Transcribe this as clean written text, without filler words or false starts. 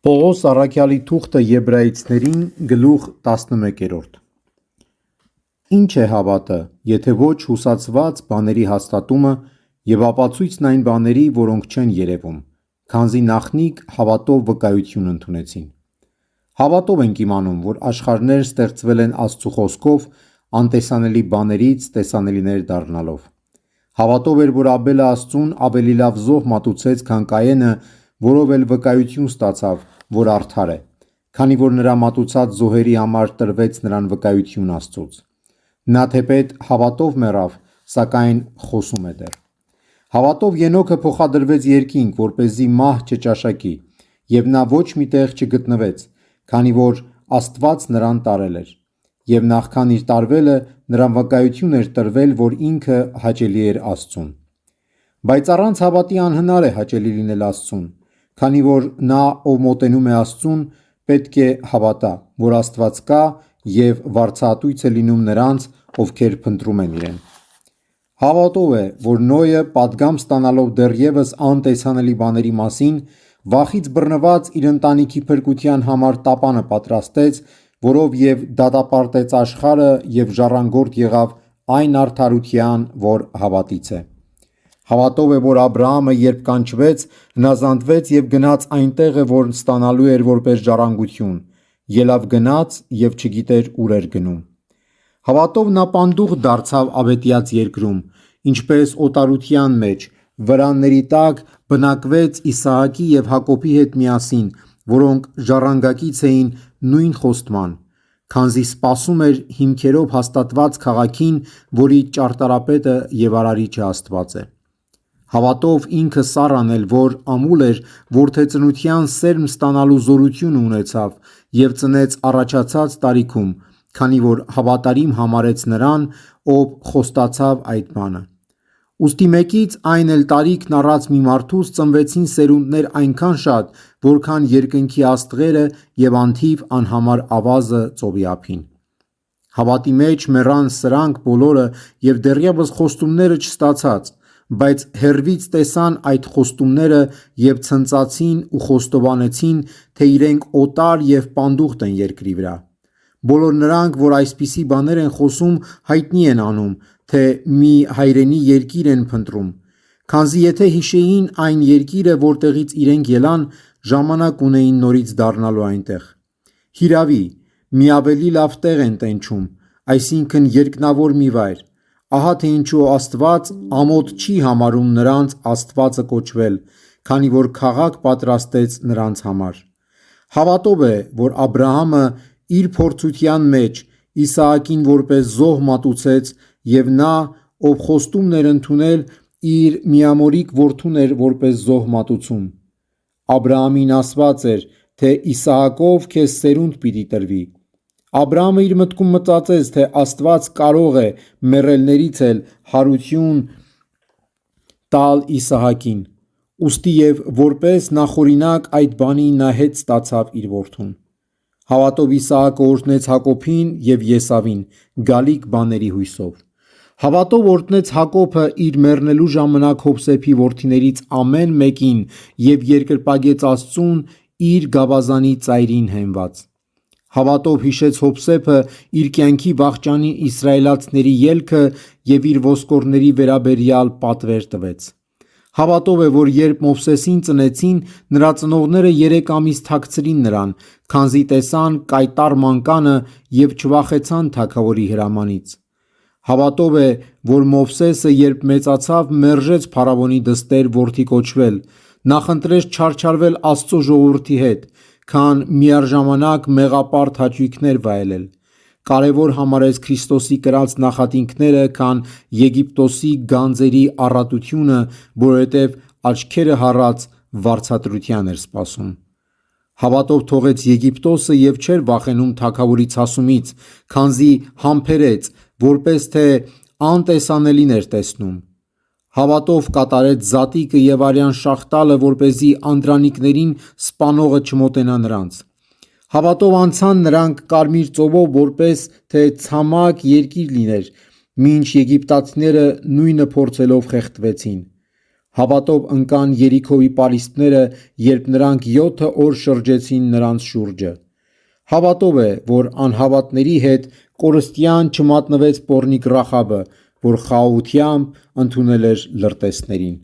Պողոս առաքյալի թուղթը Եբրայեցիներին գլուխ 11. Ինչ է հավատը, եթե ոչ հուսացված բաների հաստատումը և ապացույցն այն բաների, որոնք չեն երևում, քանզի նախնիկ հավատով վկայություն ընդունեցին։ Հավատով ենք իմանում, որ աշխարհներ ստեղծվել են Աստծու խոսքով, անտեսանելի բաներից տեսանելիներ դառնալով։ Հավատով էր, որ Աբելը Աստծուն ավելի լավ զոհ մատուցեց, քան Կայենը, որով էլ վկայություն ստացավ, որ արդար է, քանի որ նրա մատուցած զոհերի համար տրվեց նրան վկայություն Աստծուց։ Նա թեպետ հավատով մեռավ, սակայն խոսում է դեռ։ Հավատով Ենոքը փոխադրվեց երկինք, որպեսզի մահ չճաշակի, և նա ոչ մի տեղ չգտնվեց, քանի որ Աստված նրան տարել էր, և նախքան իր տարվելը նրան վկայություն էր տրվել, որ ինքը հաճելի էր Աստծուն։ Բայց առանց հավատի անհնար է հաճելի լինել Աստծուն, քանի որ նա, ով մոտենում է Աստծուն, պետք է հավատա, որ Աստված կա և վարձահատույց է լինում նրանց, ովքեր փնտրում են իրեն։ Հավատով է, որ Նոյը պատգամ ստանալով դեռևս անտեսանելի բաների մասին, վախից բռնված իր ընտանիքի փրկության համար տապանը պատրաստեց, որով և դատապարտեց աշխարհը և ժառանգորդ եղավ այն արդարության, որ հավատից է։ Հավատով է, որ Աբրահամը, երբ կանչվեց, հնազանդվեց և գնաց այն տեղը, որ ստանալու էր որպես ժառանգություն, ելավ գնաց և չգիտեր ուր էր գնում։ Հավատով նա պանդուխ դարձավ ավետյաց երկրում, ինչպես օտարության մեջ, վրանների տակ բնակվեց Իսահակի և Հակոբի հետ միասին, որոնք ժառանգակից էին նույն խոստման, քանզի սպասում էր հիմքերով հաստատված քաղաքին, որի ճարտարապետը և արարիչը Աստված է։ Հավատով ինքը Սառան էլ, որ ամուլ էր, որդեծնության սերմ ստանալու զորությունը ունեցավ և ծնեց առաջացած տարիքում, քանի որ հավատարիմ համարեց նրան, ով խոստացավ այդ բանը։ Ուստի մեկից այն էլ տարիքն առած մի մարդուց ծնվեցին սերունդներ այնքան շատ, որքան երկնքի աստղերը և անթիվ անհամար ավազը ծովի ափին։ Հավատի մեջ մեռան սրանք բոլորը և դեռևս խոստումները չստացած, բայց հեռվից տեսան այդ խոստումները և ցնծացին ու խոստովանեցին, թե իրենք օտար և պանդուխտ են երկրի վրա։ Բոլոր նրանք, որ այսպիսի բաներ են խոսում, հայտնի են անում, թե մի հայրենի երկիր են փնտրում, քանզի եթե հիշեին այն երկիրը, որտեղից իրենք ելան, ժամանակ ունեին նորից դառնալու այնտեղ։ Հիրավի, մի ավելի լավ տեղ են տենչում, այսինքն երկնավոր մի վայր։ Ահա թե ինչու Աստված ամոթ չի համարում նրանց Աստվածը կոչվել, քանի որ քաղաք պատրաստեց նրանց համար։ Հավատով է, որ Աբրահամը իր փորձության մեջ Իսահակին որպես զոհ մատուցեց, և նա, ով խոստումն էր ընդունել, իր միամորիկ որդուն էր որպես զոհ մատուցում։ Աբրահամին ասված էր, թե Իսահակով քեզ սերունդ պիտի տրվի։ Աբրահամը իր մտքում մտածեց, թե Աստված կարող է մեռելներից էլ հարություն տալ Իսահակին, ուստի և որպես նախօրինակ այդ բանին նա հետ ստացավ իր որդուն։ Հավատով Իսահակը օրհնեց Հակոբին և Եսավին, գալիք բաների հույսով։ Հավատով օրհնեց Հակոբը իր մեռնելու ժամանակ Հովսեփի որդիներից ամեն մեկին և երկրպագեց Աստծուն իր գավազանի ծայրին հենված։ Հավատով հիշեց Հովսեփը իր կյանքի վախճանի իսրայելացիների ելքը և իր ոսկորների վերաբերյալ պատվեր տվեց։ Հավատով է, որ երբ Մովսեսին ծնեցին, նրա ծնողները 3 ամիս թաքցրին նրան, քանզի տեսան կայտառ մանկանը և չվախեցան թագավորի հրամանից։ Հավատով է, որ Մովսեսը, երբ մեծացավ, մերժեց փարավոնի դստեր որդի կոչվել, նախընտրեց չարչարվել Աստծո ժողովրդի հետ, քան միառժամանակ մեղապարտ հաճույքներ վայելել։ Կարևոր համարեց Քրիստոսի կրած նախատինքները, քան Եգիպտոսի գանձերի առատությունը, որովհետև աչքերը հառած վարձատրության էր սպասում։ Հավատով թողեց Եգիպտոսը և չէր վախենում թագավորի ցասումից, քանզի համբերեց, որպես թե անտեսանելին էր տեսնում։ Հավատով կատարեց զատիկը և արյան շաղ տալը, որպեսզի անդրանիկներին սպանողը չմոտենա նրանց։ Հավատով անցան նրանք Կարմիր ծովով, որպես թե ցամաք երկիր լիներ, մինչ եգիպտացիները նույնը փորձելով խեղդվեցին։ Հավատով ընկան Երիքոյի պալիստները, երբ նրանք 7 օր շրջեցին նրանց շուրջը։ Հավատով է, որ անհավատների հետ կորստյան չմատնվեց պոռնիկ Ռախաբը, որ խաղաղությամբ ընդունել էր լրտեսներին։